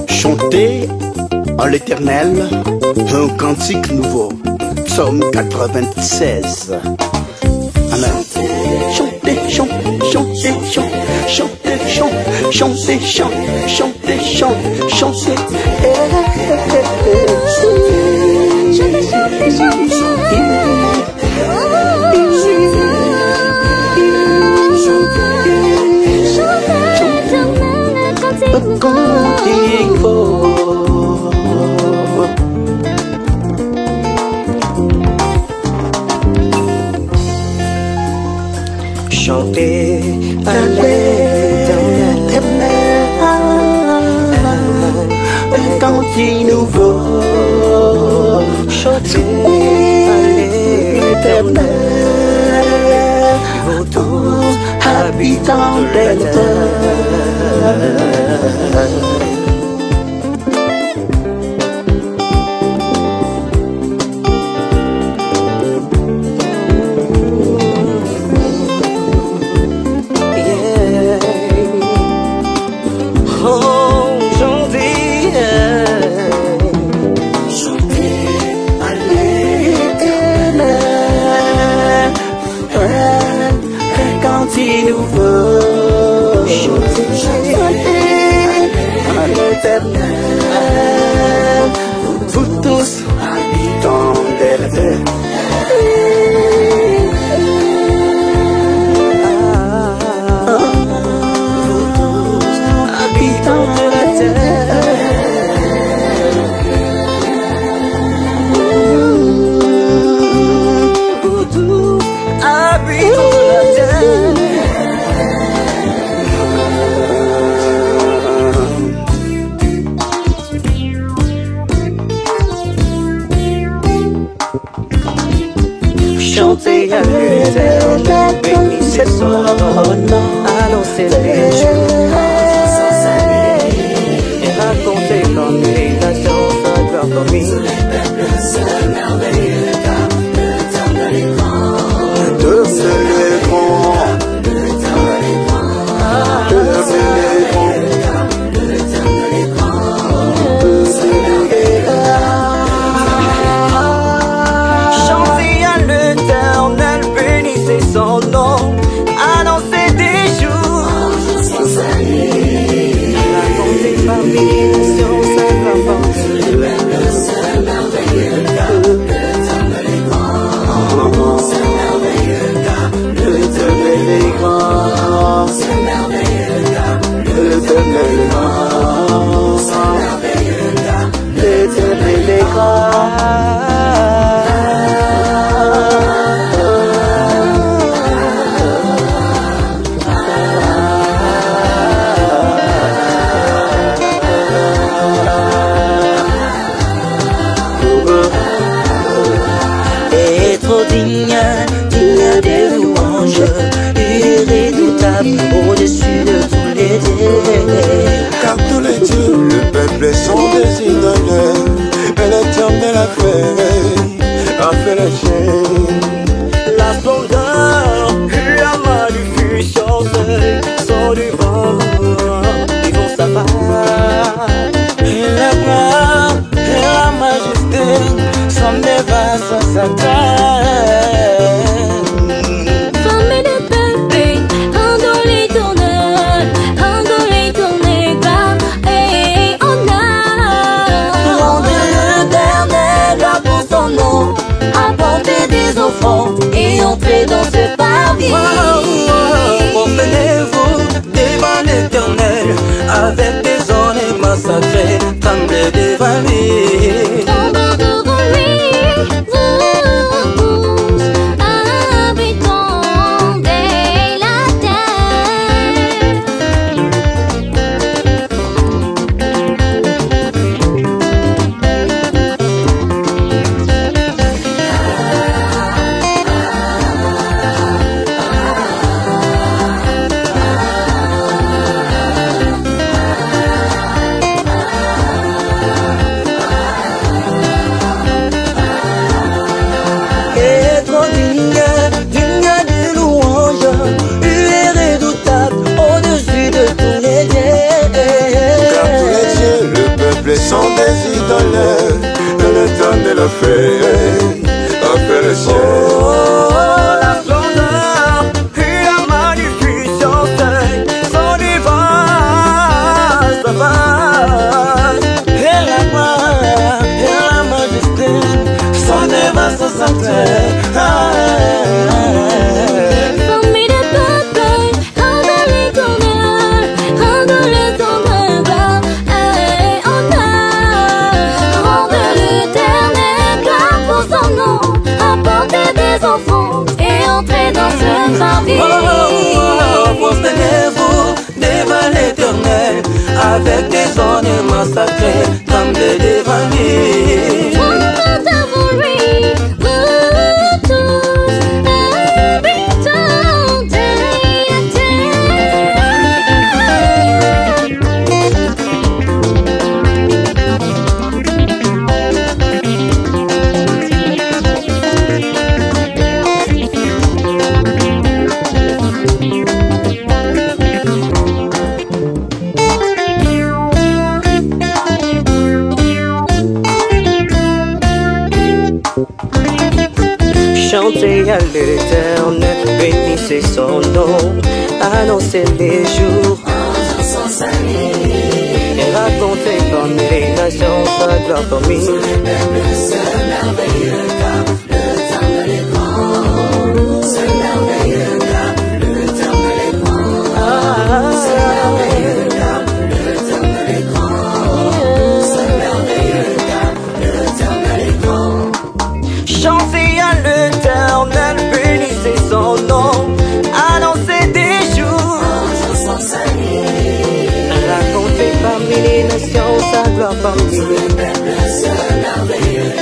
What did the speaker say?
Chantez à l'Éternel un cantique nouveau. Psaume 96. Amen. Chantez, chantez, chantez, chantez, chantez, chantez, chantez, chantez, chantez. Chantez à l'Éternel un cantique nouveau. Chantez à l'Éternel, vous tous habitants de la terre. Vous tous habitants de la terre. Vous tous habitants de la terre. Vous tous habitants de la terre. Chantez à l'Éternel, bénissez son nom, annoncez les jours sans saluer, et racontez comme les nations sa gloire promise. Tous les peuples se merveilleux car l'Éternel est grand. L'Éternel est grand. L'Éternel est grand. L'Éternel est grand. L'Éternel est grand. L'Éternel est son nom, annoncer des jours sans saluer, raconter parmi les nations sa gloire. Le peuple se merveilleux car l'Éternel est grand. C'est merveilleux car l'Éternel est grand. C'est merveilleux car l'Éternel est grand. C'est merveilleux car l'Éternel est grand. Au-dessus de tous les dieux, car tous les dieux, le peuple sont des idoles, et l'Éternel a fait la chair. La splendeur, la magnificence sont du vent, ils vont s'abattre. Et la gloire et la majesté sont des vases à sa terre. Et entrez dans ce parvis. Promenez-vous devant l'Éternel avec des hommes massacrés, tremblez devant lui. Tombez devant lui, vous tous habitants de la terre. peuple sont des idoles, et l'Éternel a fait le ciel. La splendeur et la magnificence sont divines, et la gloire et la majesté sont des vastes sanctuaires. Parmi les peuples, rendez l'Éternel gloire et honneur. Rendez l'Éternel gloire pour son nom. Apportez des enfants et entrez dans ce parvis. Prosternez-vous devant l'Éternel avec des ornements sacrés comme des devaniers. Chantez à l'Éternel, bénissez son nom, annoncez les jours et racontez comme les nations sa gloire parmi nous. Le peuple se merveilleux car l'Éternel est grand. Se merveilleux car l'Éternel est grand. Se merveilleux car l'Éternel est grand. Se merveilleux car l'Éternel est grand. Chantez à l'Éternel, bénissez son nom, annoncez des jours, racontez parmi les nations sa gloire parmi nous. Le peuple se merveilleux.